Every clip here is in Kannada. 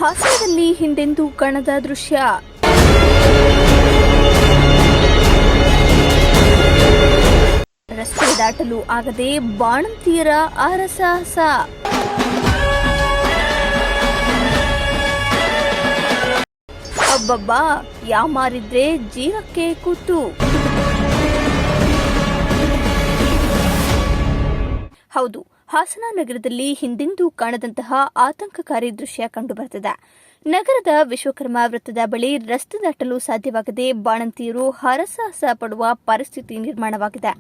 ಹಾಸನದಲ್ಲಿ ಹಿಂದೆಂದೂ ಕಾಣದ ದೃಶ್ಯ. ರಸ್ತೆ ದಾಟಲು ಆಗದೆ ಬಾಣಂತಿಯರ ಅರಸಾಹಸ. ಅಬ್ಬಬ್ಬಾ, ಯಾಮಾರಿದ್ರೆ ಜೀವಕ್ಕೆ ಕೂತು. ಹೌದು, ಹಾಸನ ನಗರದಲ್ಲಿ ಹಿಂದೆಂದೂ ಕಾಣದಂತಹ ಆತಂಕಕಾರಿ ದೃಶ್ಯ ಕಂಡುಬರುತ್ತದೆ. ನಗರದ ವಿಶ್ವಕರ್ಮ ವೃತ್ತದ ಬಳಿ ರಸ್ತೆ ದಾಟಲು ಸಾಧ್ಯವಾಗದೆ ಬಾಣಂತಿಯರು ಹರಸಾಹಸ ಪಡುವ ಪರಿಸ್ಥಿತಿ ನಿರ್ಮಾಣವಾಗಿದೆ.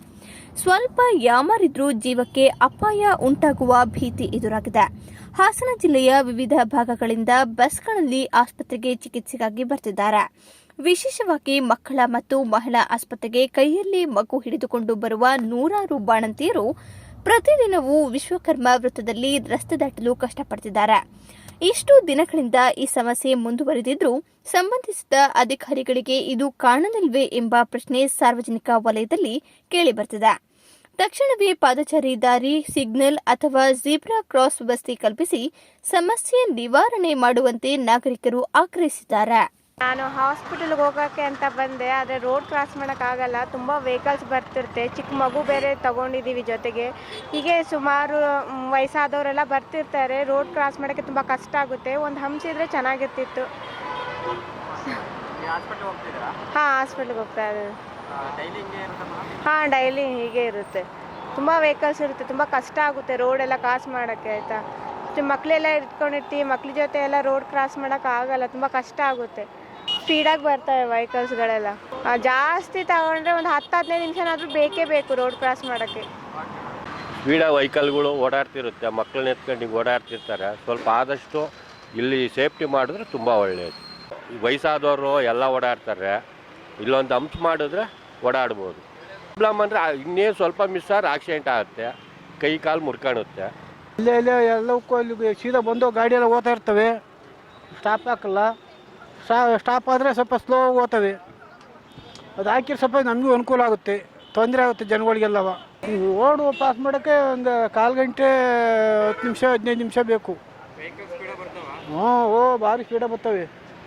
ಸ್ವಲ್ಪ ಯಾಮಾರಿದ್ರೂ ಜೀವಕ್ಕೆ ಅಪಾಯ ಉಂಟಾಗುವ ಭೀತಿ ಎದುರಾಗಿದೆ. ಹಾಸನ ಜಿಲ್ಲೆಯ ವಿವಿಧ ಭಾಗಗಳಿಂದ ಬಸ್ಗಳಲ್ಲಿ ಆಸ್ಪತ್ರೆಗೆ ಚಿಕಿತ್ಸೆಗಾಗಿ ಬರ್ತಿದ್ದಾರೆ. ವಿಶೇಷವಾಗಿ ಮಕ್ಕಳ ಮತ್ತು ಮಹಿಳಾ ಆಸ್ಪತ್ರೆಗೆ ಕೈಯಲ್ಲಿ ಮಗು ಹಿಡಿದುಕೊಂಡು ಬರುವ ನೂರಾರು ಬಾಣಂತಿಯರು ಪ್ರತಿದಿನವೂ ವಿಶ್ವಕರ್ಮ ವೃತ್ತದಲ್ಲಿ ರಸ್ತೆ ದಾಟಲು ಕಷ್ಟಪಡುತ್ತಿದ್ದಾರೆ. ಇಷ್ಟು ದಿನಗಳಿಂದ ಈ ಸಮಸ್ಯೆ ಮುಂದುವರೆದಿದ್ರೂ ಸಂಬಂಧಿಸಿದ ಅಧಿಕಾರಿಗಳಿಗೆ ಇದು ಕಾಣಲಿಲ್ವೇ ಎಂಬ ಪ್ರಶ್ನೆ ಸಾರ್ವಜನಿಕ ವಲಯದಲ್ಲಿ ಕೇಳಿಬರುತ್ತಿದೆ. ತಕ್ಷಣವೇ ಪಾದಚಾರಿ ದಾರಿ, ಸಿಗ್ನಲ್ ಅಥವಾ ಜೀಬ್ರಾ ಕ್ರಾಸ್ ವ್ಯವಸ್ಥೆ ಕಲ್ಪಿಸಿ ಸಮಸ್ಯೆ ನಿವಾರಣೆ ಮಾಡುವಂತೆ ನಾಗರಿಕರು ಆಗ್ರಹಿಸಿದ್ದಾರೆ. ನಾನು ಹಾಸ್ಪಿಟಲ್ಗೆ ಹೋಗೋಕ್ಕೆ ಅಂತ ಬಂದೆ, ಆದರೆ ರೋಡ್ ಕ್ರಾಸ್ ಮಾಡೋಕ್ಕಾಗಲ್ಲ. ತುಂಬ ವೆಹಿಕಲ್ಸ್ ಬರ್ತಿರುತ್ತೆ. ಚಿಕ್ಕ ಮಗು ಬೇರೆ ತಗೊಂಡಿದ್ದೀವಿ ಜೊತೆಗೆ. ಹೀಗೆ ಸುಮಾರು ವಯಸ್ಸಾದವರೆಲ್ಲ ಬರ್ತಿರ್ತಾರೆ. ರೋಡ್ ಕ್ರಾಸ್ ಮಾಡೋಕ್ಕೆ ತುಂಬ ಕಷ್ಟ ಆಗುತ್ತೆ. ಒಂದು ಹಂಸಿದ್ರೆ ಚೆನ್ನಾಗಿರ್ತಿತ್ತು. ಹಾಂ, ಹಾಸ್ಪಿಟ್ಲಿಗೆ ಹೋಗ್ತಾ ಇದ್ದೀವಿ. ಹಾಂ, ಡೈಲಿ ಹೀಗೆ ಇರುತ್ತೆ. ತುಂಬ ವೆಹಿಕಲ್ಸ್ ಇರುತ್ತೆ. ತುಂಬ ಕಷ್ಟ ಆಗುತ್ತೆ ರೋಡೆಲ್ಲ ಕ್ರಾಸ್ ಮಾಡೋಕ್ಕೆ, ಆಯಿತಾ. ಮಕ್ಕಳೆಲ್ಲ ಇಟ್ಕೊಂಡಿರ್ತೀವಿ. ಮಕ್ಳ ಜೊತೆ ಎಲ್ಲ ರೋಡ್ ಕ್ರಾಸ್ ಮಾಡೋಕ್ಕಾಗಲ್ಲ. ತುಂಬ ಕಷ್ಟ ಆಗುತ್ತೆ. ಸ್ಪೀಡಾಗಿ ಬರ್ತವೆ ವೆಹಿಕಲ್ಸ್ಗಳೆಲ್ಲ. ಜಾಸ್ತಿ ತಗೊಂಡ್ರೆ ಒಂದು 10-15 ನಿಮಿಷನಾದರೂ ಬೇಕೇ ಬೇಕು ರೋಡ್ ಕ್ರಾಸ್ ಮಾಡೋಕ್ಕೆ. ಸ್ಪೀಡಾಗಿ ವೆಹಿಕಲ್ಗಳು ಓಡಾಡ್ತಿರುತ್ತೆ. ಮಕ್ಕಳನ್ನ ಎತ್ಕೊಂಡು ಓಡಾಡ್ತಿರ್ತಾರೆ. ಸ್ವಲ್ಪ ಆದಷ್ಟು ಇಲ್ಲಿ ಸೇಫ್ಟಿ ಮಾಡಿದ್ರೆ ತುಂಬ ಒಳ್ಳೆಯದು. ವಯಸ್ಸಾದವರು ಎಲ್ಲ ಓಡಾಡ್ತಾರೆ. ಇಲ್ಲೊಂದು ಹಂಪ್ ಮಾಡಿದ್ರೆ ಓಡಾಡ್ಬೋದು. ಪ್ರಾಬ್ಲಮ್ ಅಂದರೆ ಇನ್ನೇನು ಸ್ವಲ್ಪ ಮಿಸ್ ಆದ್ರೆ ಆಕ್ಸಿಡೆಂಟ್ ಆಗುತ್ತೆ, ಕೈ ಕಾಲು ಮುರ್ಕಾಣುತ್ತೆ. ಇಲ್ಲೇ ಎಲ್ಲಕ್ಕೂ ಅಲ್ಲಿ ಸೀದಾ ಬಂದು ಗಾಡಿ ಎಲ್ಲ ಓದ್ತಾ ಇರ್ತವೆ. ಸ್ಟಾಪ್ ಹಾಕಲ್ಲ. ಸ್ಟಾಪ್ ಆದರೆ ಸ್ವಲ್ಪ ಸ್ಲೋ ಹೋಗ್ತವೆ. ಅದು ಹಾಕಿದ್ರೆ ಸ್ವಲ್ಪ ನಮಗೂ ಅನುಕೂಲ ಆಗುತ್ತೆ. ತೊಂದರೆ ಆಗುತ್ತೆ ಜನಗಳಿಗೆಲ್ಲವ. ರೋಡು ಪಾಸ್ ಮಾಡೋಕ್ಕೆ ಒಂದು 1/4 ಗಂಟೆ, 10 ನಿಮಿಷ 15 ನಿಮಿಷ ಬೇಕು. ಭಾರಿ ಸ್ಪೀಡಾಗಿ ಬರ್ತವೆ.